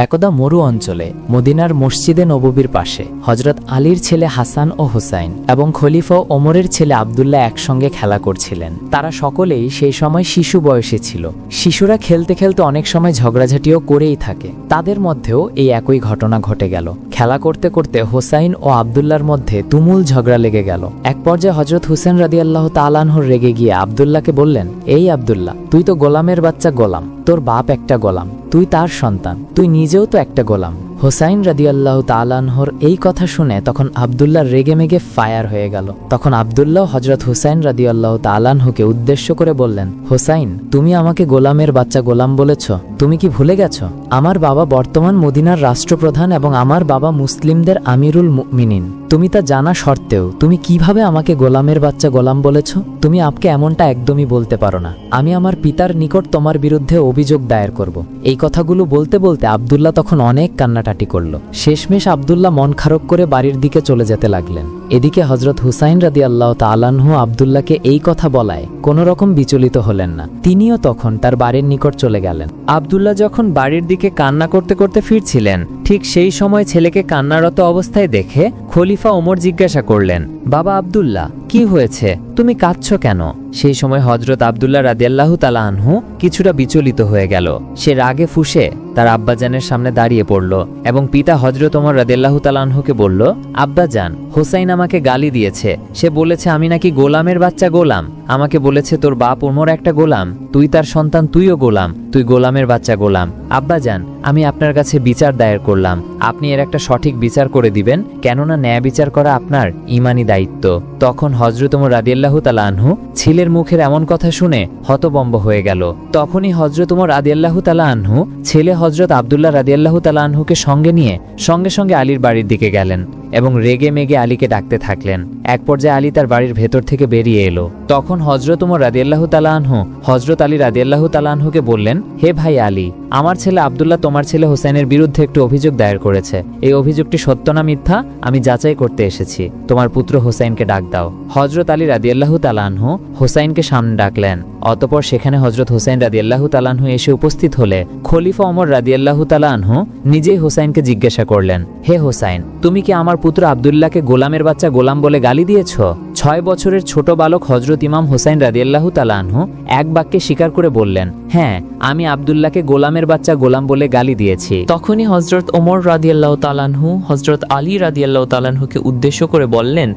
একদা মরু অঞ্চলে মদিনার মসজিদে নববীর পাশে হজরত আলীর ছেলে হাসান ও হুসাইন এবং খলিফা ওমরের ছেলে আবদুল্লাহ একসঙ্গে খেলা করছিলেন। তারা সকলেই সেই সময় শিশু বয়সে ছিল। শিশুরা খেলতে খেলতে অনেক সময় ঝগড়াঝাটিও করেই থাকে। তাদের মধ্যেও এই একই ঘটনা ঘটে গেল। খেলা করতে করতে হোসাইন ও আবদুল্লাহর মধ্যে তুমুল ঝগড়া লেগে গেল। এক পর্যায়ে হজরত হুসেন রাদিয়াল্লাহু তাআলা আনহু রেগে গিয়ে আবদুল্লাহকে বললেন, এই আবদুল্লাহ, তুই তো গোলামের বাচ্চা গোলাম, তোর বাপ একটা গোলাম, তুই তার সন্তান, তুই নিজেও তো একটা গোলাম। হোসাইন রাদিয়াল্লাহু তাআলা আনহুর এই কথা শুনে তখন আবদুল্লাহ রেগে মেগে ফায়ার হয়ে গেল। তখন আবদুল্লাহ হজরত হুসাইন রাদিয়াল্লাহু তাআলা আনহুকে উদ্দেশ্য করে বললেন, হোসাইন, তুমি আমাকে গোলামের বাচ্চা গোলাম বলেছ, তুমি কি ভুলে গেছো? আমার বাবা বর্তমান মদিনার রাষ্ট্রপ্রধান এবং আমার বাবা মুসলিমদের আমিরুল মুমিনিন। তুমি তা জানা সত্ত্বেও তুমি কিভাবে আমাকে গোলামের বাচ্চা গোলাম বলেছ? তুমি আপকে এমনটা একদমই বলতে পারো না। আমি আমার পিতার নিকট তোমার বিরুদ্ধে অভিযোগ দায়ের করব। এই কথাগুলো বলতে বলতে আবদুল্লাহ তখন অনেক কান্নাটাটি করল। শেষমেশ আবদুল্লাহ মন খারাপ করে বাড়ির দিকে চলে যেতে লাগলেন। এদিকে হজরত হুসাইন রাদিয়াল্লাহু তাআলা আনহু আবদুল্লাহকে এই কথা বলায় কোনো রকম বিচলিত হলেন না। তিনিও তখন তার বাড়ির নিকট চলে গেলেন। আবদুল্লাহ যখন বাড়ির দিকে কান্না করতে করতে ফিরছিলেন, ঠিক সেই সময় ছেলেকে কান্নারত অবস্থায় দেখে খলিফা ওমর জিজ্ঞাসা করলেন, বাবা আবদুল্লাহ, কি হয়েছে? তুমি কাঁদছো কেন? সেই সময় হজরত আবদুল্লাহ রাদিয়াল্লাহু তাআলা আনহু কিছুটা বিচলিত হয়ে গেল। সে রাগে ফুঁসে তার আব্বাজানের সামনে দাঁড়িয়ে পড়ল এবং পিতা হজরত ওমর রাদিয়াল্লাহু তাআলা আনহুকে বলল, আব্বাজান, হোসাইন আমাকে গালি দিয়েছে। সে বলেছে আমি নাকি গোলামের বাচ্চা গোলাম। আমাকে বলেছে তোর বাপ ওমর একটা গোলাম, তুই তার সন্তান, তুইও গোলাম, তুই গোলামের বাচ্চা গোলাম। আব্বাজান, আমি আপনার কাছে বিচার দায়ের করলাম, আপনি এর একটা সঠিক বিচার করে দিবেন, কেননা ন্যায় বিচার করা আপনার ঈমানি দায়িত্ব। তখন হজরত ওমর রাদিয়াল্লাহু তাআলা আনহু ছেলের মুখের এমন কথা শুনে হতবম্ব হয়ে গেল। তখনই হজরত ওমর রাদিয়াল্লাহু তাআলা আনহু ছেলে হজরত আবদুল্লাহ রাদিয়াল্লাহু তাআলা আনহুকে সঙ্গে নিয়ে সঙ্গে সঙ্গে আলীর বাড়ির দিকে গেলেন এবং রেগে মেগে আলীকে ডাকতে থাকলেন। এক পর্যায়ে আলী তার বাড়ির ভেতর থেকে বেরিয়ে এলো। তখন হজরত ওমর রাদিয়াল্লাহু তাআলা আনহু হজরত আলী রাদিয়াল্লাহু তাআলা আনহুকে বললেন, হে ভাই আলী, আমার ছেলে আবদুল্লাহ তোমার ছেলে হোসেনের বিরুদ্ধে একটু অভিযোগ দায়ের করেছে। এই অভিযোগটি সত্য না মিথ্যা আমি যাচাই করতে এসেছি। তোমার পুত্র হোসাইনকে ডাক দাও। হজরত আলী রাদিয়াল্লাহু তাআলা আনহু হোসাইনকে সামনে ডাকলেন। অতঃপর সেখানে হজরত হোসেন রাদিয়াল্লাহু তাআলা আনহু এসে উপস্থিত হলে খলিফা ওমর রাদিয়াল্লাহু তাআলা আনহু নিজেই হোসাইনকে জিজ্ঞাসা করলেন, হে হোসাইন, তুমি কি আমার পুত্র আবদুল্লাহকে গোলামের বাচ্চা গোলাম বলে গালি দিয়েছ? 6 বছরের ছোট বালক হজরত ইমাম হোসাইন রাদিয়াল্লাহু তাআলা আনহু এক বাক্যে স্বীকার করে বললেন, হ্যাঁ, আমি আবদুল্লাহকে গোলামের বাচ্চা গোলাম বলে গালি দিয়েছি। তখনই হজরত ওমর রাদিয়াল্লাহু তাআলা আনহু হজরত আলী রাদিয়াল্লাহু তাআলা আনহুকে উদ্দেশ্য করে বললেন,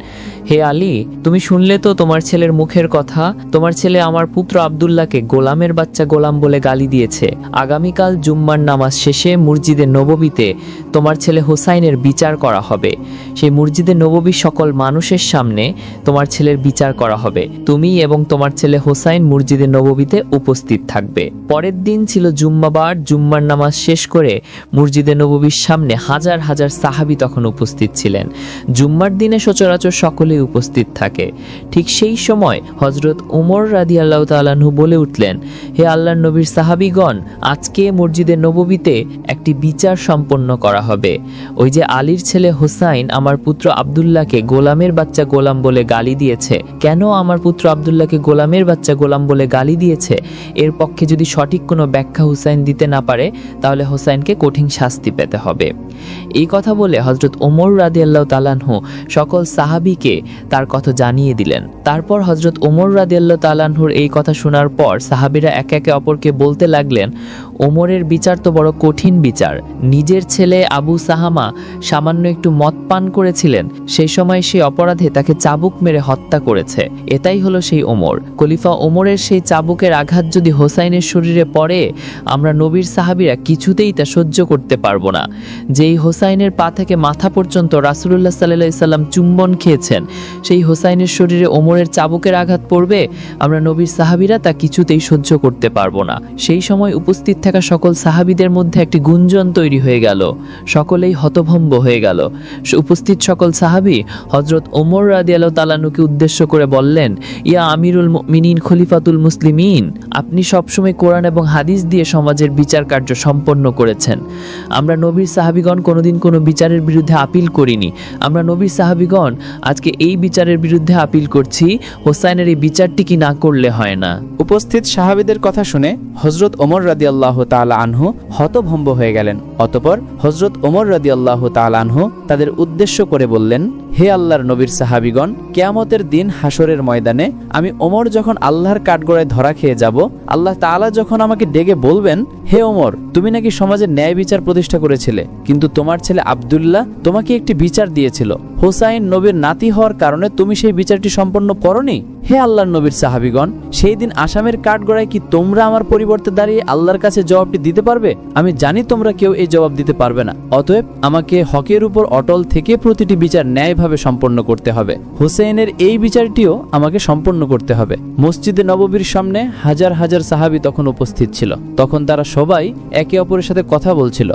হে আলী, তুমি শুনলে তো তোমার ছেলের মুখের কথা। তোমার ছেলে আমার পুত্র আবদুল্লাহকে গোলামের বাচ্চা গোলাম বলে গালি দিয়েছে। আগামীকাল জুম্মার নামাজ শেষে মসজিদে নববীতে তোমার ছেলে হোসাইনের বিচার করা হবে। সেই মসজিদে নববী সকল মানুষের সামনে তোমার ছেলের বিচার করা হবে। তুমি এবং তোমার ছেলে হোসাইন মসজিদে নববীতে উপস্থিত থাকবে। পরের দিন ছিল জুম্মাবার। জুম্মার নামাজ শেষ করে মসজিদে নববীর সামনে হাজার হাজার সাহাবী তখন উপস্থিত ছিলেন। জুম্মার দিনে সচরাচর সকলেই উপস্থিত থাকে। ঠিক সেই সময় হজরত ওমর রাদিয়াল্লাহু তাআলা আনহু বলে উঠলেন, হে আল্লাহর নবীর সাহাবীগণ, আজকে মসজিদে নববীতে একটি বিচার সম্পন্ন করা হবে। ওই যে আলীর ছেলে হোসাইন আমার পুত্র আবদুল্লাহকে গোলামের বাচ্চা গোলাম বলে গালি দিয়েছে। কেন আমার পুত্র আবদুল্লাহকে গোলামের বাচ্চা গোলাম বলে গালি দিয়েছে, এর পক্ষে যদি সঠিক কোনো ব্যাখ্যা হুসাইন দিতে না পারে তাহলে হোসাইনকে কঠিন শাস্তি পেতে হবে। এই কথা বলে হজরত ওমর রাদিয়াল্লাহু তাআলা আনহু সকল সাহাবীকে তার কথা জানিয়ে দিলেন। তারপর হজরত ওমর রাদিয়াল্লাহু তাআলা আনহুর এই কথা শোনার পর সাহাবীরা একে একে অপরকে বলতে লাগলেন, ওমরের বিচার তো বড় কঠিন বিচার। নিজের ছেলে আবু সাহামা সামান্য একটু মদ পান করেছিলেন, সেই সময় সেই অপরাধে তাকে চাবুক মেরে হত্যা করেছে। এটাই হলো সেই ওমর। খলিফা ওমরের সেই চাবুকের আঘাত যদি হোসাইনের শরীরে পড়ে, আমরা নবীর সাহাবীরা কিছুতেই তা সহ্য করতে পারবো না। যেই হোসাইনের পা থেকে মাথা পর্যন্ত রাসূলুল্লাহ সাল্লাল্লাহু আলাইহি সাল্লাম চুম্বন খেয়েছেন, সেই হোসাইনের শরীরে ওমরের চাবুকের আঘাত পড়বে, আমরা নবীর সাহাবীরা তা কিছুতেই সহ্য করতে পারবো না। সেই সময় উপস্থিত থাকা সকল সাহাবীদের মধ্যে একটি গুঞ্জন তৈরি হয়ে গেল। সকলেই হতভম্ব হয়ে গেল। উপস্থিত সকল সাহাবী হযরত ওমর রাদিয়াল্লাহু তাআলা আনহুকে উদ্দেশ্য করে বললেন, ইয়া আমিরুল মুমিনিন খলিফাতুল মুসলিমিন, আপনি সবসময় কোরআন এবং হাদিস দিয়ে সমাজের বিচার কার্য সম্পন্ন করেছেন। আমরা নবীর সাহাবীগণ কোনোদিন কোনো বিচারের বিরুদ্ধে আপিল করিনি। আমরা নবীর সাহাবীগণ আজকে এই বিচারের বিরুদ্ধে আপিল করছি। হোসাইনের এই বিচারটি কি না করলে হয় না। উপস্থিত সাহাবীদের কথা শুনে হযরত ওমর রাদিয়াল্লাহু তাআলা আনহু হতভম্ব হয়ে গেলেন। অতঃপর হযরত ওমর রাদিয়াল্লাহু তাআলা আনহু তাদের উদ্দেশ্য করে বললেন, হে আল্লাহর নবীর সাহাবীগণ, কিয়ামতের দিন হাসরের ময়দানে আমি ওমর যখন আল্লাহর কাঠগড়ায় ধরা খেয়ে যাব, আল্লাহ তাআলা যখন আমাকে ডেকে বলবেন, হে ওমর, তুমি নাকি সমাজে ন্যায় বিচার প্রতিষ্ঠা করেছিলে, কিন্তু তোমার ছেলে আব্দুল্লাহ তোমাকে একটি বিচার দিয়েছিল। হোসাইন নবীর নাতি হওয়ার কারণে তুমি সেই বিচারটি সম্পন্ন করনি। হে আল্লাহর নবীর সাহাবীগণ, সেই দিন আসামের কাঠগড়ায় কি তোমরা আমার পরিবর্তে দাঁড়িয়ে আল্লাহর কাছে জবাবটি দিতে পারবে? আমি জানি তোমরা কেউ এই জবাব দিতে পারবে না। অতএব আমাকে হকের উপর অটল থেকে প্রতিটি বিচার ন্যায়ভাবে সম্পন্ন করতে হবে। হোসেনের এই বিচারটিও আমাকে সম্পন্ন করতে হবে। মসজিদে নববীর সামনে হাজার হাজার সাহাবী তখন উপস্থিত ছিল। তখন তারা সবাই একে অপরের সাথে কথা বলছিল।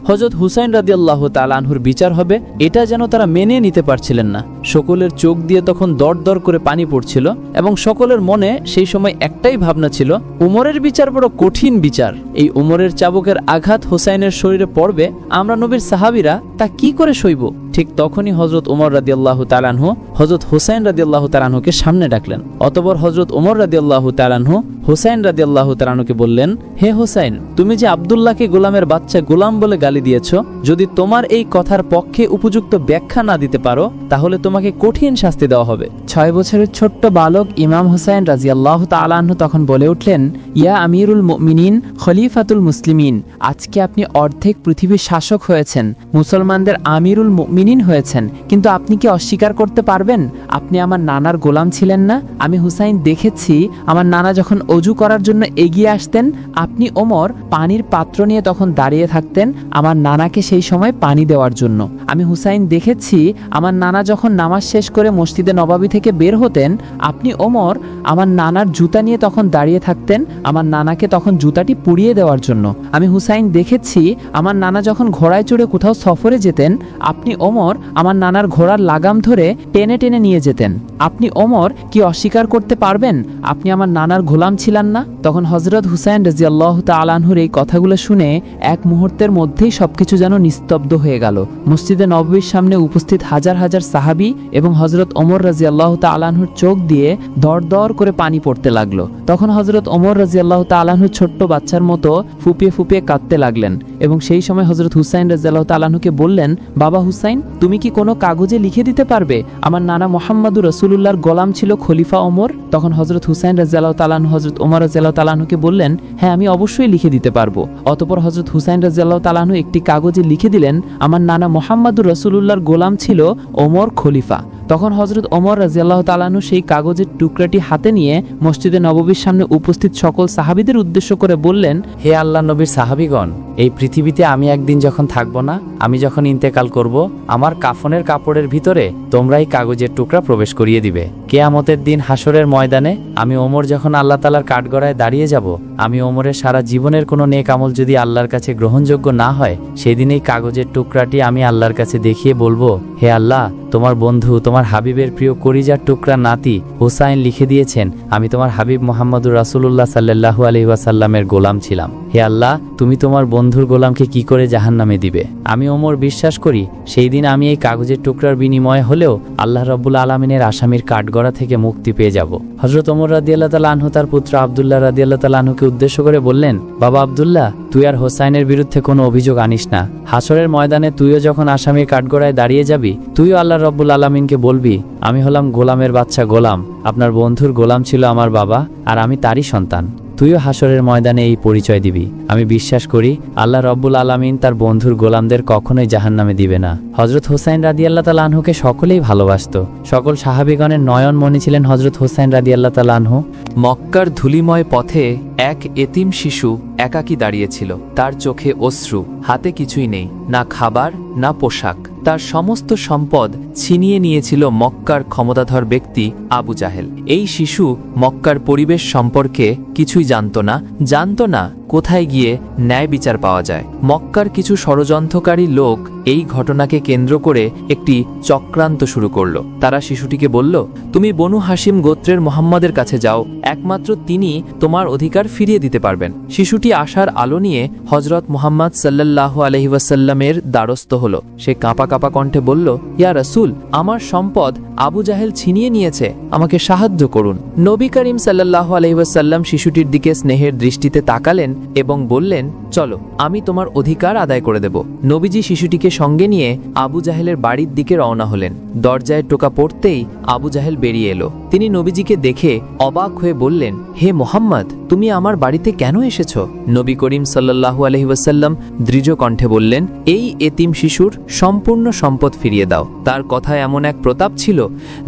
হযরত হুসাইন রাদিয়াল্লাহু তাআলা আনহুর বিচার হবে এটা যেন তারা মেনে নিতে পারছিলেন না। সকলের চোখ দিয়ে তখন দর করে পানি পড়ছিল এবং সকলের মনে সেই সময় একটাই ভাবনা ছিল, উমরের বিচার বড় কঠিন বিচার। এই উমরের চাবুকের আঘাত হোসাইনের শরীরে পড়বে, আমরা নবীর সাহাবীরা তা কি করে সইব? ঠিক তখনই হযরত ওমর রাদিয়াল্লাহু তাআলা আনহু হযরত হুসাইন রাদিয়াল্লাহু তাআলা আনহুকে সামনে ডাকলেন। অতঃপর হযরত ওমর রাদিয়াল্লাহু তাআলা আনহু হুসাইন রাদিয়াল্লাহু তাআলা আনহুকে বললেন, হে হুসাইন, তুমি যে আব্দুল্লাহকে গোলামের বাচ্চা গোলাম বলে গালি দিয়েছ, যদি তোমার এই কথার পক্ষে উপযুক্ত ব্যাখ্যা না দিতে পারো তাহলে তোমাকে কঠিন শাস্তি দেওয়া হবে। 6 বছরের ছোট্ট বালক ইমাম হুসাইন রাদিয়াল্লাহু তাআলা আনহু তখন বলে উঠলেন, ইয়া আমিরুল মুমিনিন খলিফাতুল মুসলিমিন, আজকে আপনি অর্ধেক পৃথিবীর শাসক হয়েছেন, মুসলমানদের আমিরুল মুমিনিন হয়েছেন, কিন্তু আপনি কি অস্বীকার করতে পারবেন আপনি আমার নানার গোলাম ছিলেন না? আমি হুসাইন দেখেছি আমার নানা যখন অজু করার জন্য এগিয়ে আসতেন, আপনি ওমর পানির পাত্র নিয়ে তখন দাঁড়িয়ে থাকতেন আমার নানাকে সেই সময় পানি দেওয়ার জন্য। আমি হুসাইন দেখেছি আমার নানা যখন নামাজ শেষ করে মসজিদে নবাবী থেকে বের হতেন, আপনি ওমর আমার নানার জুতা নিয়ে তখন দাঁড়িয়ে থাকতেন আমার নানাকে তখন জুতাটি পুড়িয়ে দেওয়ার জন্য। আমি হুসাইন দেখেছি আমার নানা যখন ঘোড়ায় চড়ে কোথাও সফরে যেতেন, আপনি ওমর আমার নানার ঘোড়ার লাগাম ধরে টেনে টেনে নিয়ে যেতেন। আপনি ওমর কি অস্বীকার করতে পারবেন আপনি আমার নানার গোলাম ছিলেন না? তখন হযরত হুসাইন রাদিয়াল্লাহু তাআলা আনহুর এই কথাগুলো শুনে এক মুহূর্তের মধ্যেই সবকিছু যেন নিস্তব্ধ হয়ে গেল। মসজিদে নববীর সামনে উপস্থিত হাজার হাজার সাহাবী এবং হযরত ওমর রাদিয়াল্লাহু তাআলা আনহুর চোখ দিয়ে দর করে পানি পড়তে লাগলো। তখন হযরত ওমর রাদিয়াল্লাহু তাআলা আনহু ছোট্ট বাচ্চার মতো ফুপিয়ে ফুপিয়ে কাঁদতে লাগলেন এবং সেই সময় হযরত হুসাইন রাদিয়াল্লাহু তাআলা আনহুকে বললেন, বাবা হুসাইন, তুমি কি কোনো কাগজে লিখে দিতে পারবে আমার নানা মুহাম্মদুর রাসূলুল্লাহর গোলাম ছিল খলিফা ওমর? তখন হযরত হুসাইন রাদিয়াল্লাহু তাআলা আনহু হযরত ওমর রাদিয়াল্লাহু তাআলা আনহুকে বললেন, হ্যাঁ, আমি অবশ্যই লিখে দিতে পারবো। অতঃপর হযরত হুসাইন রাদিয়াল্লাহু তাআলা আনহু একটি কাগজে লিখে দিলেন, আমার নানা মুহাম্মদুর রাসূলুল্লাহর গোলাম ছিল ওমর খলিফা। তখন হযরত ওমর রাদিয়াল্লাহু তাআলা আনহু সেই কাগজের টুকরাটি হাতে নিয়ে মসজিদে নববীর সামনে উপস্থিত সকল সাহাবীদের উদ্দেশ্য করে বললেন, হে আল্লাহ নবীর সাহাবীগণ, এই পৃথিবীতে আমি একদিন যখন থাকব না, আমি যখন ইন্তেকাল করব, আমার কাফনের কাপড়ের ভিতরে তোমরা এই কাগজের টুকরা প্রবেশ করিয়ে দিবে। কিয়ামতের দিন হাসরের ময়দানে আমি ওমর যখন আল্লাহ তাআলার কাঠগড়ায় দাঁড়িয়ে যাব, আমি ওমরের সারা জীবনের কোনো নেক আমল যদি আল্লাহর কাছে গ্রহণযোগ্য না হয়, সেদিন এই কাগজের টুকরাটি আমি আল্লাহর কাছে দেখিয়ে বলবো, হে আল্লাহ, তোমার বন্ধু তোমার হাবিবের প্রিয় কলিজার টুকরা নাতি হুসাইন লিখে দিয়েছেন আমি তোমার হাবিব মুহাম্মদুর রাসূলুল্লাহ সাল্লাল্লাহু আলাইহি ওয়াসাল্লামের গোলাম ছিলাম। হে আল্লাহ, তুমি তোমার বন্ধুর গোলামকে কি করে জাহান্নামে দিবে? আমি ওমর বিশ্বাস করি সেই দিন আমি এই কাগজের টুকরার বিনিময়ে হলেও আল্লাহ রাব্বুল আলামিনের আসামির কাঠগড়া থেকে মুক্তি পেয়ে যাব। হযরত ওমর রাদিয়াল্লাহু তাআলা আনহু তার পুত্র আব্দুল্লাহ রাদিয়াল্লাহু তাআলা আনহুকে উদ্দেশ্য করে বললেন, বাবা আব্দুল্লাহ, তুই আর হোসাইনের বিরুদ্ধে কোনো অভিযোগ আনিস না। হাসরের ময়দানে তুইও যখন আসামির কাঠগড়ায় দাঁড়িয়ে যাবি, তুইও আল্লাহ রাব্বুল আলামিনকে বলবি, আমি হলাম গোলামের বাচ্চা গোলাম, আপনার বন্ধুর গোলাম ছিল আমার বাবা আর আমি তারই সন্তান। তুইও হাসরের ময়দানে এই পরিচয় দিবি। আমি বিশ্বাস করি আল্লাহ রাব্বুল আলামিন তার বন্ধুর গোলামদের কখনোই জাহান্নামে দিবে না। হযরত হুসাইন রাদিয়াল্লাহু তাআলা আনহুকে সকলেই ভালোবাসত। সকল সাহাবীগণের নয়ন মণি ছিলেন হযরত হুসাইন রাদিয়াল্লাহু তাআলা আনহু। মক্কার ধুলিময় পথে এক এতিম শিশু একাকী দাঁড়িয়েছিল। তার চোখে অশ্রু, হাতে কিছুই নেই, না খাবার না পোশাক। তার সমস্ত সম্পদ ছিনিয়ে নিয়েছিল মক্কার ক্ষমতাধর ব্যক্তি আবু জাহেল। এই শিশু মক্কার পরিবেশ সম্পর্কে কিছুই জানতো না কোথায় গিয়ে ন্যায় বিচার পাওয়া যায়। মক্কার কিছু ষড়যন্ত্রকারী লোক এই ঘটনাকে কেন্দ্র করে একটি চক্রান্ত শুরু করল। তারা শিশুটিকে বলল, তুমি বনু হাশিম গোত্রের মুহাম্মদের কাছে যাও, একমাত্র তিনি তোমার অধিকার ফিরিয়ে দিতে পারবেন। শিশুটি আশার আলো নিয়ে হযরত মুহাম্মদ সাল্লাল্লাহু আলাইহি ওয়াসাল্লামের দ্বারস্থ হলো। সে কাঁপা কণ্ঠে বলল, ইয়া রাসূল রাসূল, আমার সম্পদ আবু জাহেল ছিনিয়ে নিয়েছে, আমাকে সাহায্য করুন। নবী করিম সাল্লাল্লাহু আলাইহি ওয়াসাল্লাম শিশুটির দিকে স্নেহের দৃষ্টিতে তাকালেন এবং বললেন, চলো, আমি তোমার অধিকার আদায় করে দেব। নবীজি শিশুটিকে সঙ্গে নিয়ে আবু জাহেলের বাড়ির দিকে রওনা হলেন। দরজায় টোকা পড়তেই আবু জাহেল বেরিয়ে এলো। তিনি নবীজিকে দেখে অবাক হয়ে বললেন, হে মোহাম্মদ, তুমি আমার বাড়িতে কেন এসেছ? নবী করিম সাল্লাল্লাহু আলাইহি ওয়াসাল্লাম দৃঢ় কণ্ঠে বললেন, এই এতিম শিশুর সম্পূর্ণ সম্পদ ফিরিয়ে দাও। তার কথায় এমন এক প্রতাপ ছিল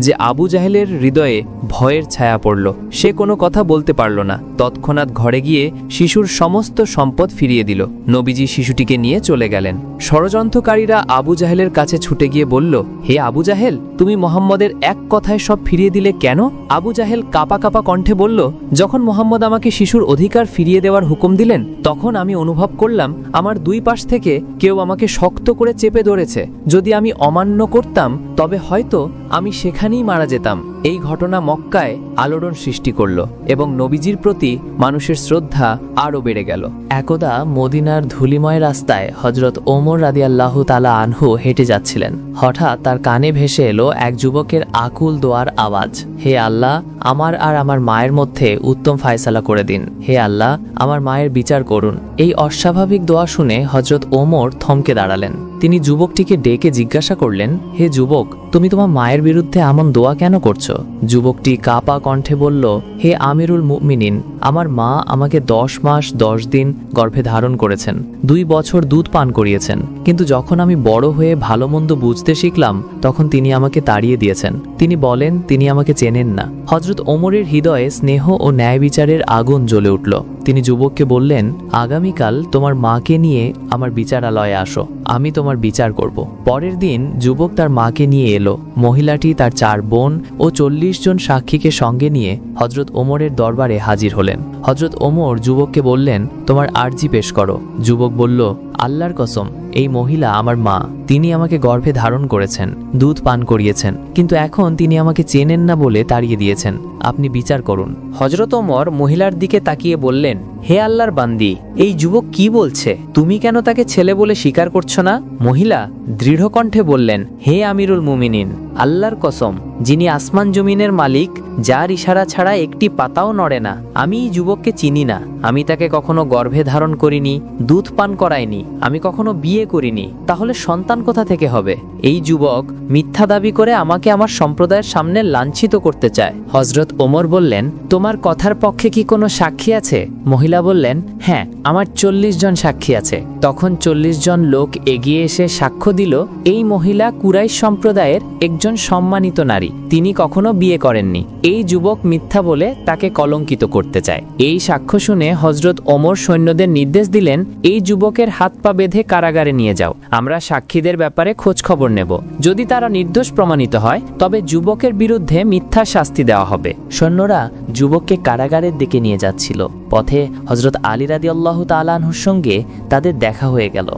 যে আবু জাহেলের হৃদয়ে ভয়ের ছায়া পড়ল। সে কোনো কথা বলতে পারল না। তৎক্ষণাৎ ঘরে গিয়ে শিশুর সমস্ত সম্পদ ফিরিয়ে দিল। নবীজি শিশুটিকে নিয়ে চলে গেলেন। ষড়যন্ত্রকারীরা আবু জাহেলের কাছে ছুটে গিয়ে বলল, হে আবু জাহেল, তুমি মোহাম্মদের এক কথায় সব ফিরিয়ে দিলে কেন? আবু জাহেল কাঁপা কাঁপা কণ্ঠে বলল, যখন মোহাম্মদ আমাকে শিশুর অধিকার ফিরিয়ে দেওয়ার হুকুম দিলেন, তখন আমি অনুভব করলাম আমার দুই পাশ থেকে কেউ আমাকে শক্ত করে চেপে ধরেছে। যদি আমি অমান্য করতাম তবে হয়তো আমি সেখানেই মারা যেতাম। এই ঘটনা মক্কায় আলোড়ন সৃষ্টি করল এবং নবীজির প্রতি মানুষের শ্রদ্ধা আরও বেড়ে গেল। একদা মদিনার ধুলিময় রাস্তায় হযরত ওমর রাদিয়াল্লাহু তাআলা আনহু হেঁটে যাচ্ছিলেন। হঠাৎ তার কানে ভেসে এলো এক যুবকের আকুল দোয়ার আওয়াজ, হে আল্লাহ, আমার আর আমার মায়ের মধ্যে উত্তম ফায়সালা করে দিন। হে আল্লাহ, আমার মায়ের বিচার করুন। এই অস্বাভাবিক দোয়া শুনে হযরত ওমর থমকে দাঁড়ালেন। তিনি যুবকটিকে ডেকে জিজ্ঞাসা করলেন, হে যুবক, তুমি তোমার মায়ের বিরুদ্ধে এমন দোয়া কেন করছো? যুবকটি কাঁপা কণ্ঠে বলল, হে আমিরুল মুমিনিন, আমার মা আমাকে 10 মাস 10 দিন গর্ভে ধারণ করেছেন, 2 বছর দুধ পান করিয়েছেন, কিন্তু যখন আমি বড় হয়ে ভালো মন্দ বুঝতে শিখলাম তখন তিনি আমাকে তাড়িয়ে দিয়েছেন। তিনি বলেন তিনি আমাকে চেনেন না। হযরত ওমরের হৃদয়ে স্নেহ ও ন্যায় বিচারের আগুন জ্বলে উঠল। তিনি যুবককে বললেন, আগামীকাল তোমার মাকে নিয়ে আমার বিচারালয়ে আসো, আমি তোমার বিচার করব। পরের দিন যুবক তার মাকে নিয়ে এলো। মহিলাটি তার 4 বোন ও 40 জন সাক্ষীকে সঙ্গে নিয়ে হযরত ওমরের দরবারে হাজির হলেন। হযরত ওমর যুবককে বললেন, তোমার আরজি পেশ করো। যুবক বলল, আল্লাহর কসম, এই মহিলা আমার মা। তিনি আমাকে গর্ভে ধারণ করেছেন, দুধ পান করিয়েছেন, কিন্তু এখন তিনি আমাকে চেনেন না বলে তাড়িয়ে দিয়েছেন। আপনি বিচার করুন। হযরত ওমর মহিলার দিকে তাকিয়ে বললেন, হে আল্লাহর বান্দি, এই যুবক কি বলছে? তুমি কেন তাকে ছেলে বলে স্বীকার করছো না? মহিলা দৃঢ় কণ্ঠে বললেন, হে আমিরুল মুমিনিন, আল্লাহর কসম, যিনি আসমান জমিনের মালিক, যার ইশারা ছাড়া একটি পাতাও নড়ে না, আমি এই যুবককে চিনি না। আমি তাকে কখনো গর্ভে ধারণ করিনি, দুধ পান করাইনি, আমি কখনো বিয়ে করিনি। তাহলে সন্তান কোথা থেকে হবে? এই যুবক মিথ্যা দাবি করে আমাকে আমার সম্প্রদায়ের সামনে লাঞ্ছিত করতে চায়। হযরত ওমর বললেন, তোমার কথার পক্ষে কি কোনো সাক্ষী আছে? মহিলা বললেন, হ্যাঁ, আমার 40 জন সাক্ষী আছে। তখন 40 জন লোক এগিয়ে এসে সাক্ষ্য দিল, এই মহিলা কুরাইশ সম্প্রদায়ের একজন সম্মানিত নারী, তিনি কখনো বিয়ে করেননি। এই যুবক মিথ্যা বলে তাকে কলঙ্কিত করতে চায়। এই সাক্ষ্য শুনে হযরত ওমর সৈন্যদের নির্দেশ দিলেন, এই যুবকের হাত পা বেঁধে কারাগারে নিয়ে যাও, আমরা সাক্ষীদের ব্যাপারে খোঁজ খবর নেব। যদি তারা নির্দোষ প্রমাণিত হয় তবে যুবকের বিরুদ্ধে মিথ্যা শাস্তি দেওয়া হবে। সৈন্যরা যুবককে কারাগারের দিকে নিয়ে যাচ্ছিল। পথে হযরত আলী রাদিয়াল্লাহু তাআলা আনহুর সঙ্গে তাদের দেখা হয়ে গেল।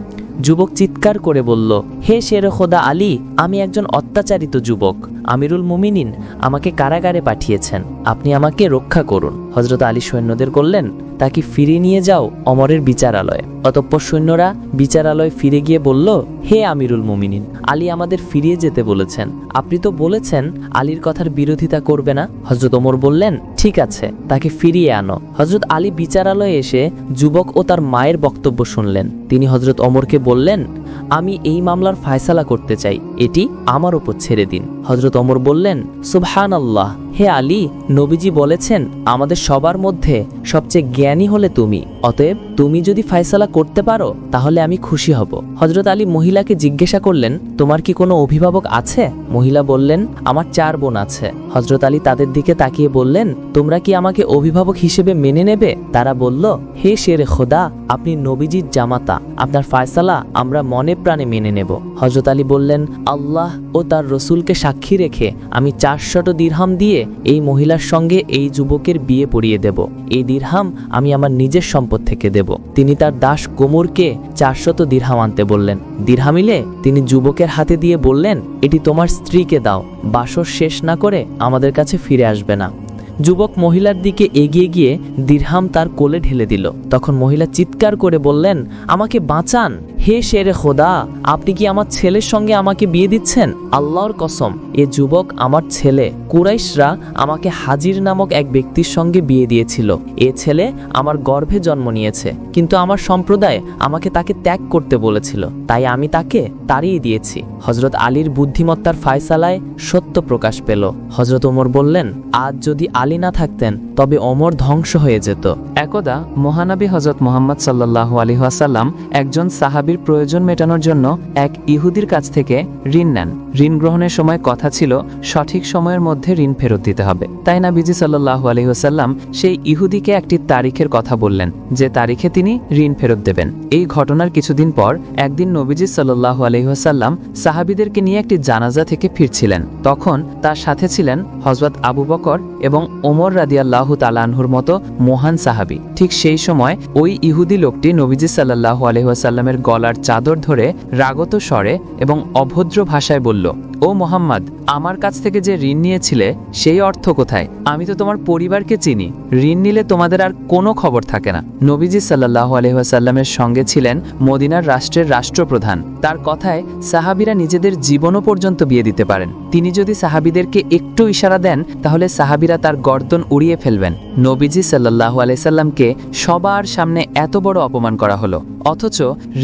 যুবক চিৎকার করে বলল, হে শের খোদা আলী, আমি একজন অত্যাচারিত যুবক। আমিরুল মুমিনিন আমাকে কারাগারে পাঠিয়েছেন, আপনি আমাকে রক্ষা করুন। হযরত আলী সৈন্যদের বললেন, তাকে ফিরে নিয়ে যাও অমরের বিচারালয়ে। অতঃপর সৈন্যরা বিচারালয়ে ফিরে গিয়ে বলল, হে আমিরুল মুমিনিন, আলী আমাদের ফিরিয়ে যেতে বলেছেন। আপনি তো বলেছেন আলীর কথার বিরোধিতা করবে না। হযরত ওমর বললেন, ঠিক আছে, তাকে ফিরিয়ে আনো। হযরত আলী বিচারালয়ে এসে যুবক ও তার মায়ের বক্তব্য শুনলেন। তিনি হযরত ওমরকে বললেন, আমি এই মামলার ফায়সালা করতে চাই, এটি আমার উপর ছেড়ে দিন। হযরত ওমর বললেন, সুবহানাল্লাহ, হে আলী, নবীজি বলেছেন আমাদের সবার মধ্যে সবচেয়ে জ্ঞানী হলে তুমি, অতএব তুমি যদি ফায়সালা করতে পারো তাহলে আমি খুশি হব। হযরত আলী মহিলাকে জিজ্ঞাসা করলেন, তোমার কি কোনো অভিভাবক আছে? মহিলা বললেন, আমার 4 বোন আছে। হযরত আলী তাদের দিকে তাকিয়ে বললেন, তোমরা কি আমাকে অভিভাবক হিসেবে মেনে নেবে? তারা বলল, হে শেরে খোদা, আপনি নবীজির জামাতা, আপনার ফায়সালা আমরা মনে প্রাণে মেনে নেব। হযরত আলী বললেন, আল্লাহ ও তার রসুলকে সাক্ষী রেখে আমি 400 দিরহাম দিয়ে এই মহিলার সঙ্গে এই যুবকের বিয়ে পড়িয়ে দেব। এই দিরহাম আমি আমার নিজের সম্পদ থেকে দেব। তিনি তার দাস কোমরকে 400 দিরহাম আনতে বললেন। দিরহামিলে তিনি যুবকের হাতে দিয়ে বললেন, এটি তোমার স্ত্রীকে দাও, বাসর শেষ না করে আমাদের কাছে ফিরে আসবে না। যুবক মহিলার দিকে এগিয়ে গিয়ে দিরহাম তার কোলে ঢেলে দিল। তখন মহিলা চিৎকার করে বললেন, আমাকে বাঁচান, হে শেরে খোদা, আপনি কি আমার ছেলের সঙ্গে আমাকে বিয়ে দিচ্ছেন? আল্লাহর কসম, এ যুবক আমার ছেলে। কুরাইশরা আমাকে হাজির নামক এক ব্যক্তির সঙ্গে বিয়ে দিয়েছিল। এ ছেলে আমার গর্ভে জন্ম নিয়েছে, কিন্তু আমার সম্প্রদায় আমাকে তাকে ত্যাগ করতে বলেছিল, তাই আমি তাকে তাড়িয়ে দিয়েছি। হযরত আলীর বুদ্ধিমত্তার ফায়সালায় সত্য প্রকাশ পেল। হযরত ওমর বললেন, আজ যদি আলী না থাকতেন তবে ওমর ধ্বংস হয়ে যেত। একদা মহানবী হযরত মুহাম্মদ সাল্লাল্লাহু আলাইহি ওয়াসাল্লাম একজন সাহাবীর প্রয়োজন মেটানোর জন্য এক ইহুদির কাছ থেকে ঋণ নেন। ঋণ গ্রহণের সময় কথা ছিল সঠিক সময়ের মধ্যে ঋণ ফেরত দিতে হবে। তাই নবীজি সাল্লাল্লাহু আলাইহি ওয়াসাল্লাম সেই ইহুদিকে একটি তারিখের কথা বললেন, যে তারিখে তিনি ঋণ ফেরত দেবেন। এই ঘটনার কিছুদিন পর একদিন নবীজি সাল্লাল্লাহু আলাইহি ওয়াসাল্লাম সাহাবীদেরকে নিয়ে একটি জানাজা থেকে ফিরছিলেন। তখন তার সাথে ছিলেন হযরত আবু বকর এবং ওমর রাদিয়াল্লাহু তাআলা আনহুর মতো মহান সাহাবী। ঠিক সেই সময় ওই ইহুদি লোকটি নবীজি সাল্লাল্লাহু আলাইহি ওয়াসাল্লামের গলার চাদর ধরে রাগত স্বরে এবং অভদ্র ভাষায় বলল, ও মোহাম্মদ, আমার কাছ থেকে যে ঋণ নিয়েছিলে সেই অর্থ কোথায়? আমি তো তোমার পরিবারকে চিনি। ঋণ নিলে তোমাদের আর কোনো খবর থাকে না। নবীজি সাল্লাল্লাহু আলাইহি ওয়াসাল্লামের সঙ্গে ছিলেন মদিনার রাষ্ট্রের রাষ্ট্রপ্রধান। তার কথায় সাহাবীরা নিজেদের জীবনও পর্যন্ত বিয়ে দিতে পারেন। তিনি যদি সাহাবীদেরকে একটু ইশারা দেন তাহলে সাহাবীরা তার গর্দন উড়িয়ে ফেলবেন। নবীজি সাল্লাল্লাহু আলাইহি সাল্লামকে সবার সামনে এত বড় অপমান করা হলো, অথচ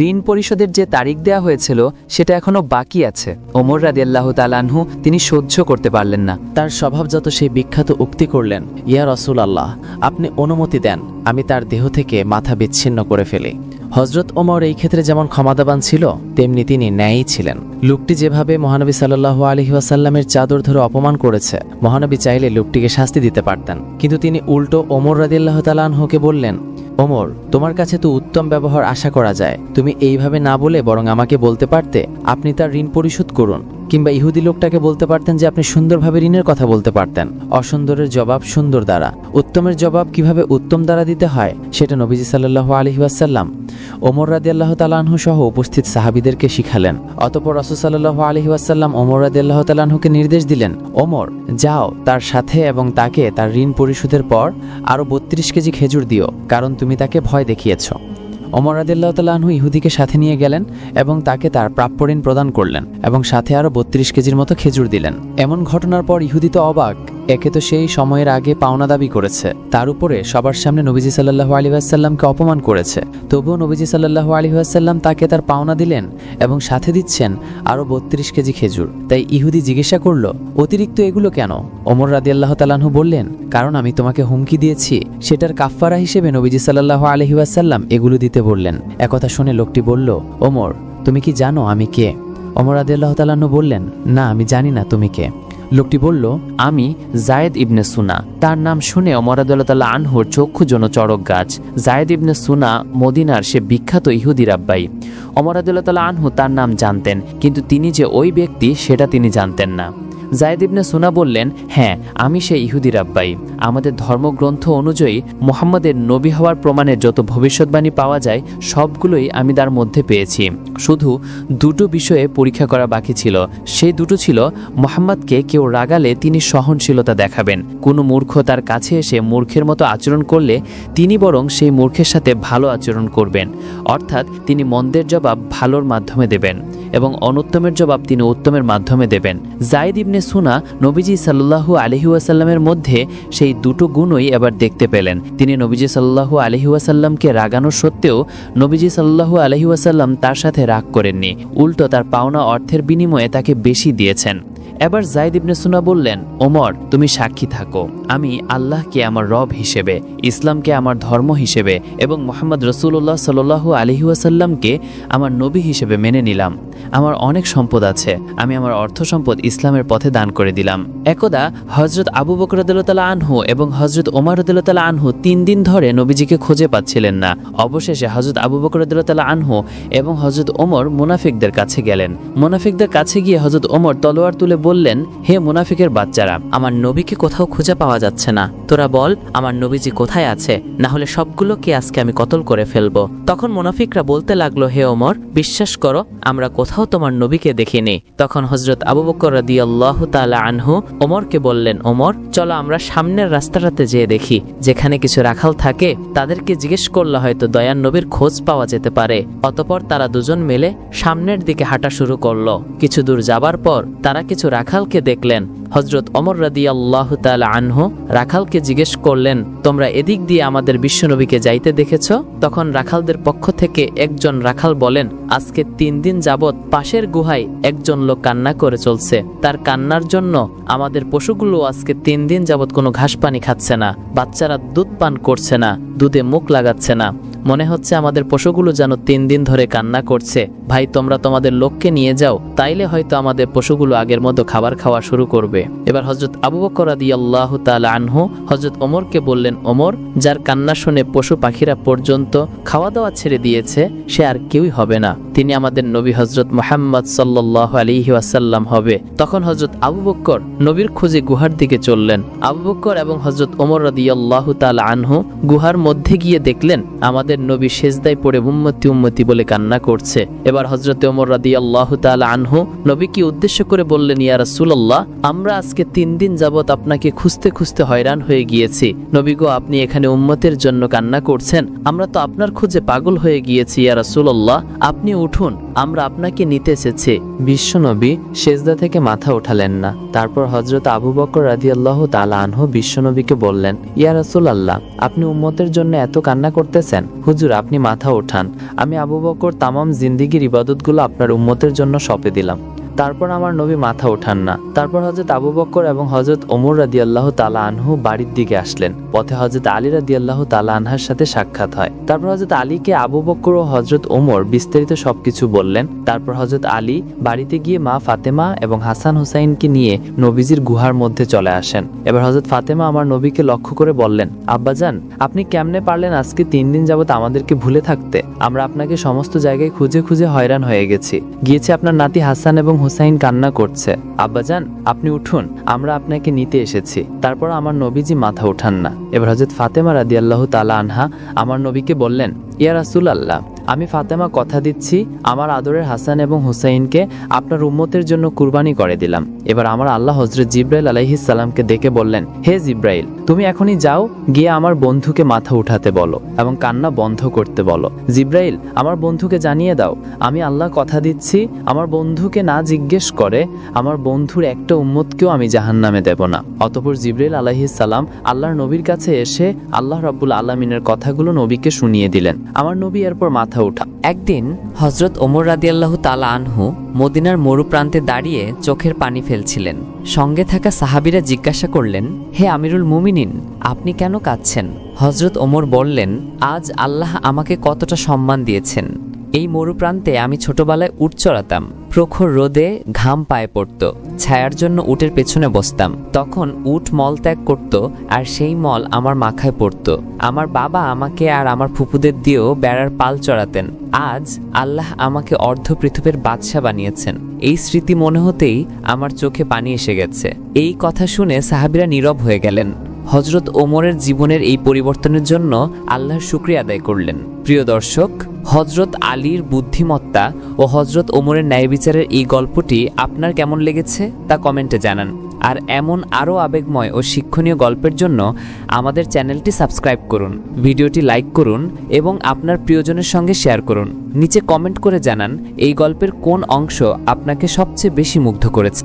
ঋণ পরিশোধের যে তারিখ দেওয়া হয়েছিল সেটা এখনো বাকি আছে। ওমর রাদিয়াল্লাহু তাআলা আনহু তিনি সহ্য করতে পারলেন না। তার স্বভাবজাত সেই বিখ্যাত উক্তি করলেন, ইয়া রাসূলুল্লাহ, আপনি অনুমতি দেন আমি তার দেহ থেকে মাথা বিচ্ছিন্ন করে ফেলি। হযরত ওমর এই ক্ষেত্রে যেমন ক্ষমতাবান ছিল তেমনি তিনি ন্যায়ী ছিলেন। লোকটি যেভাবে মহানবী সাল্লাল্লাহু আলাইহি ওয়াসাল্লামের চাদর ধরে অপমান করেছে, মহানবী চাইলে লোকটিকে শাস্তি দিতে পারতেন, কিন্তু তিনি উল্টো ওমর রাদিয়াল্লাহু তাআলা আনহুকে বললেন, ওমর, তোমার কাছে তো উত্তম ব্যবহার আশা করা যায়, তুমি এইভাবে না বলে বরং আমাকে বলতে পারতে আপনি তার ঋণ পরিশোধ করুন, কিংবা ইহুদি লোকটাকে বলতে পারতেন যে আপনি সুন্দরভাবে ঋণের কথা বলতে পারতেন। অসুন্দরের জবাব সুন্দর দ্বারা, উত্তমের জবাব কিভাবে উত্তম দ্বারা দিতে হয় সেটা নবীজি সাল্লাল্লাহু আলাইহি ওয়াসাল্লাম ওমর রাদিয়াল্লাহু তাআলা আনহু সহ উপস্থিত সাহাবীদেরকে শিখালেন। অতঃপর রাসূল সাল্লাল্লাহু আলাইহি ওয়াসাল্লাম ওমর রাদিয়াল্লাহু তাআলা আনহুকে নির্দেশ দিলেন, ওমর, যাও তার সাথে এবং তাকে তার ঋণ পরিশোধের পর আরও 32 কেজি খেজুর দিও, কারণ তুমি তাকে ভয় দেখিয়েছ। ওমর রাদিয়াল্লাহু তাআলা আনহু ইহুদিকে সাথে নিয়ে গেলেন এবং তাকে তার প্রাপ্য ঋণ প্রদান করলেন এবং সাথে আরও 32 কেজির মতো খেজুর দিলেন। এমন ঘটনার পর ইহুদি তো অবাক, একে তো সেই সময়ের আগে পাওনা দাবি করেছে, তার উপরে সবার সামনে নবীজি সাল্লাল্লাহু আলাইহি ওয়াসাল্লামকে অপমান করেছে, তবুও নবীজি সাল্লাল্লাহু আলাইহি ওয়াসাল্লাম তাকে তার পাওনা দিলেন এবং সাথে দিচ্ছেন আরও 32 কেজি খেজুর। তাই ইহুদি জিজ্ঞাসা করল, অতিরিক্ত এগুলো কেন? ওমর রাদিয়াল্লাহু তাআলা আনহু বললেন, কারণ আমি তোমাকে হুমকি দিয়েছি, সেটার কাফফারা হিসেবে নবীজি সাল্লাল্লাহু আলাইহি ওয়াসাল্লাম এগুলো দিতে বললেন। একথা শুনে লোকটি বলল, ওমর, তুমি কি জানো আমি কে? ওমর রাদিয়াল্লাহু তাআলা আনহু বললেন, না, আমি জানি না, তুমি কে? লোকটি বলল, আমি যায়েদ ইবনে সুনা। তার নাম শুনে ওমর রাদিয়াল্লাহু তাআলা আনহুর চক্ষু যেন চড়ক গাছ। যায়েদ ইবনে সুনা মদিনার সে বিখ্যাত ইহুদি রাব্বাই। ওমর রাদিয়াল্লাহু তাআলা আনহু তার নাম জানতেন, কিন্তু তিনি যে ওই ব্যক্তি সেটা তিনি জানতেন না। যায়েদ ইবনে সুনা বললেন, হ্যাঁ, আমি সেই ইহুদি রাব্বাই। আমাদের ধর্মগ্রন্থ অনুযায়ী মুহাম্মাদের নবী হওয়ার প্রমাণের যত ভবিষ্যৎবাণী পাওয়া যায় সবগুলোই আমি তার মধ্যে পেয়েছি। শুধু দুটো বিষয়ে পরীক্ষা করা বাকি ছিল। সেই দুটো ছিল, মুহাম্মাদকে কেউ রাগালে তিনি সহনশীলতা দেখাবেন, কোনো মূর্খ তার কাছে এসে মূর্খের মতো আচরণ করলে তিনি বরং সেই মূর্খের সাথে ভালো আচরণ করবেন, অর্থাৎ তিনি মন্দের জবাব ভালোর মাধ্যমে দেবেন এবং অনুত্তমের জবাব তিনি উত্তমের মাধ্যমে দেবেন। যায়েদ ইবনে সুনা নবীজি সাল্লাল্লাহু আলাইহি ওয়াসাল্লামের মধ্যে সেই দুটো গুণই এবার দেখতে পেলেন। তিনি নবীজি সাল্লাল্লাহু আলাইহি ওয়াসাল্লামকে রাগানোর সত্ত্বেও নবীজি সাল্লাল্লাহু আলাইহি ওয়াসাল্লাম তার সাথে রাগ করেননি, উল্টো তার পাওনা অর্থের বিনিময়ে তাকে বেশি দিয়েছেন। এবার যায়েদ ইবনে সুনা বললেন, ওমর, তুমি সাক্ষী থাকো, আমি আল্লাহকে আমার রব হিসেবে, ইসলামকে আমার ধর্ম হিসেবে এবং মুহাম্মদ রাসূলুল্লাহ সাল্লাল্লাহু আলাইহি ওয়াসাল্লামকে আমার নবী হিসেবে মেনে নিলাম। আমার অনেক সম্পদ আছে, আমি আমার অর্থ সম্পদ ইসলামের পথে দান করে দিলাম। একদা হযরত আবু বকর রাদিয়াল্লাহু তাআলা আনহু এবং হযরত ওমর রাদিয়াল্লাহু তাআলা আনহু 3 দিন ধরে নবীজিকে খুঁজে পাচ্ছিলেন না। অবশেষে হযরত আবু বকর রাদিয়াল্লাহু তাআলা আনহু এবং হযরত ওমর মুনাফিকদের কাছে গেলেন। মুনাফিকদের কাছে গিয়ে হযরত ওমর তলোয়ার তুলে বললেন, হে মুনাফিকের বাচ্চারা, আমার নবীকে কোথাও খুঁজে পাওয়া যাচ্ছে না, তোরা বল আমার নবীজি কোথায় আছে, না হলে সবগুলোকে আজকে আমি কতল করে ফেলবো। তখন মুনাফিকরা বলতে লাগলো, হে ওমর, বিশ্বাস করো আমরা কোথাও তোমার নবীকে দেখিনি। তখন হযরত আবু বকর রাদিয়াল্লাহু তাআলা আনহু ওমরকে বললেন, ওমর চলো আমরা সামনের রাস্তাটাতে যেয়ে দেখি, যেখানে কিছু রাখাল থাকে তাদেরকে জিজ্ঞেস করলে হয়তো দয়ার নবীর খোঁজ পাওয়া যেতে পারে। অতঃপর তারা দুজন মিলে সামনের দিকে হাঁটা শুরু করলো। কিছু দূর যাবার পর তারা কিছু রাখালকে দেখলেন। হযরত ওমর রাদিয়াল্লাহু তাআলা আনহু রাখালকে জিজ্ঞেস করলেন, তোমরা এদিক দিয়ে আমাদের বিশ্বনবীকে যাইতে দেখেছো? তখন রাখালদের পক্ষ থেকে একজন রাখাল বলেন, আজকে 3 দিন যাবৎ পাশের গুহায় একজন লোক কান্না করে চলছে। তার কান্নার জন্য আমাদের পশুগুলো আজকে 3 দিন যাবৎ কোনো ঘাস পানি খাচ্ছে না, বাচ্চারা দুধ পান করছে না, দুধে মুখ লাগাচ্ছে না। মনে হচ্ছে আমাদের পশুগুলো যেন 3 দিন ধরে কান্না করছে। ভাই তোমরা তোমাদের লোককে নিয়ে যাও, তাইলে হয়তো আমাদের পশুগুলো আগের মতো খাবার খাওয়া শুরু করবে। এবার হযরত আবু বকর রাদিয়াল্লাহু তাআলা আনহু হযরত ওমরকে বললেন, ওমর যার কান্না শুনে পশু পাখিরা পর্যন্ত খাওয়া দাওয়া ছেড়ে দিয়েছে সে আর কেউই হবে না, তিনি আমাদের নবী হযরত মুহাম্মদ সাল্লাল্লাহু আলাইহি ওয়াসাল্লাম হবে। তখন হযরত আবু বকর নবীর খোঁজে গুহার দিকে চললেন। আবু বকর এবং হযরত ওমর রাদিয়াল্লাহু তাআলা আনহু গুহার মধ্যে গিয়ে দেখলেন আমাদের নবী সেজদায় পড়ে উম্মতি উম্মতি বলে কান্না করছে। এবার হযরত ওমর রাদিয়াল্লাহু তাআলা আনহু নবীকে উদ্দেশ্য করে বললেন, ইয়া রাসূলুল্লাহ, আমরা আজকে 3 দিন যাবত আপনাকে খুঁজতে খুঁজতে হয়রান হয়ে গিয়েছি। নবী গো, আপনি এখানে উম্মতের জন্য কান্না করছেন, আমরা তো আপনার খোঁজে পাগল হয়ে গিয়েছি। ইয়া রাসূলুল্লাহ, আপনি উঠুন, আমরা আপনাকে নিতে এসেছি। বিশ্বনবী সেজদা থেকে মাথা উঠালেন না। তারপর হযরত আবু বকর রাদিয়াল্লাহু তাআলা আনহু বিশ্বনবীকে বললেন, ইয়া রাসূলুল্লাহ, আপনি উম্মতের জন্য এত কান্না করতেছেন, হুজুর আপনি মাথা ওঠান, আমি আবু বকর তামাম জিন্দেগীর ইবাদতগুলো আপনার উম্মতের জন্য সঁপে দিলাম। তারপর আমার নবী মাথা ওঠান না। তারপর হযরত আবু বকর এবং হযরত ওমর রাদিয়াল্লাহু তাআলা আনহু বাড়ির দিকে আসলেন। পথে হযরত আলী রাদিয়াল্লাহু তাআলা আনহার সাথে সাক্ষাৎ হয়। তারপর হযরত আলীকে আবু বকর ও হযরত ওমর বিস্তারিত সবকিছু বললেন। তারপর হযরত আলী বাড়িতে গিয়ে মা ফাতেমা এবং হাসান হুসাইনকে নিয়ে নবীজির গুহার মধ্যে চলে আসেন। এবার হযরত ফাতেমা আমার নবীকে লক্ষ্য করে বললেন, আব্বাজান, আপনি কেমনে পারলেন আজকে 3 দিন যাবত আমাদেরকে ভুলে থাকতে? আমরা আপনাকে সমস্ত জায়গায় খুঁজে খুঁজে হয়রান হয়ে গেছি। গিয়েছে আপনার নাতি হাসান এবং হুসাইন কান্না করছে। আব্বাজান আপনি উঠুন, আমরা আপনাকে নিতে এসেছি। তারপর আমার নবীজি মাথা উঠান না। এবার হযরত ফাতেমা রাদিয়াল্লাহু তাআলা আনহা আমার নবীকে বললেন, ইয়া রাসূলুল্লাহ, আমি ফাতেমা কথা দিচ্ছি আমার আদরের হাসান এবং হুসাইনকে আপনার উম্মতের জন্য কুরবানি করে দিলাম। এবার আমার আল্লাহ হযরত জিব্রাইল আলাইহিস সালামকে ডেকে বললেন, হে জিব্রাইল, তুমি এখনই যাও, গিয়ে আমার বন্ধুকে মাথা উঠাতে বলো এবং কান্না বন্ধ করতে বলো। জিব্রাইল, আমার বন্ধুকে জানিয়ে দাও, আমি আল্লাহ কথা দিচ্ছি আমার বন্ধুকে না জিজ্ঞেস করে আমার বন্ধুর একটা উম্মতকেও আমি জাহান্নামে দেব না। অতঃপর জিব্রাইল আলাইহিস সালাম আল্লাহর নবীর কাছে এসে আল্লাহ রাব্বুল আলামিনের কথাগুলো নবীকে শুনিয়ে দিলেন। আমার নবী এরপর মাথা উঠা। একদিন হযরত ওমর রাদিয়াল্লাহু তাআলা আনহু মদিনার মরু প্রান্তে দাঁড়িয়ে চোখের পানি ফেলছিলেন। সঙ্গে থাকা সাহাবীরা জিজ্ঞাসা করলেন, হে আমিরুল মুমিনিন, আপনি কেন কাঁদছেন? হযরত ওমর বললেন, আজ আল্লাহ আমাকে কতটা সম্মান দিয়েছেন। এই মরুপ্রান্তে আমি ছোটবেলায় উট চড়াতাম। প্রখর রোদে ঘাম পায়ে পড়ত, ছায়ার জন্য উটের পেছনে বসতাম। তখন উট মল ত্যাগ করত আর সেই মল আমার মাথায় পড়ত। আমার বাবা আমাকে আর আমার ফুপুদের দিয়েও বেড়ার পাল চড়াতেন। আজ আল্লাহ আমাকে অর্ধ পৃথিবীর বাদশা বানিয়েছেন। এই স্মৃতি মনে হতেই আমার চোখে পানি এসে গেছে। এই কথা শুনে সাহাবীরা নীরব হয়ে গেলেন। হযরত ওমরের জীবনের এই পরিবর্তনের জন্য আল্লাহর শুকরিয়া আদায় করলেন। প্রিয় দর্শক, হযরত আলীর বুদ্ধিমত্তা ও হযরত ওমরের ন্যায় বিচারের এই গল্পটি আপনার কেমন লেগেছে তা কমেন্টে জানান। আর এমন আরও আবেগময় ও শিক্ষণীয় গল্পের জন্য আমাদের চ্যানেলটি সাবস্ক্রাইব করুন, ভিডিওটি লাইক করুন এবং আপনার প্রিয়জনের সঙ্গে শেয়ার করুন। নিচে কমেন্ট করে জানান এই গল্পের কোন অংশ আপনাকে সবচেয়ে বেশি মুগ্ধ করেছে।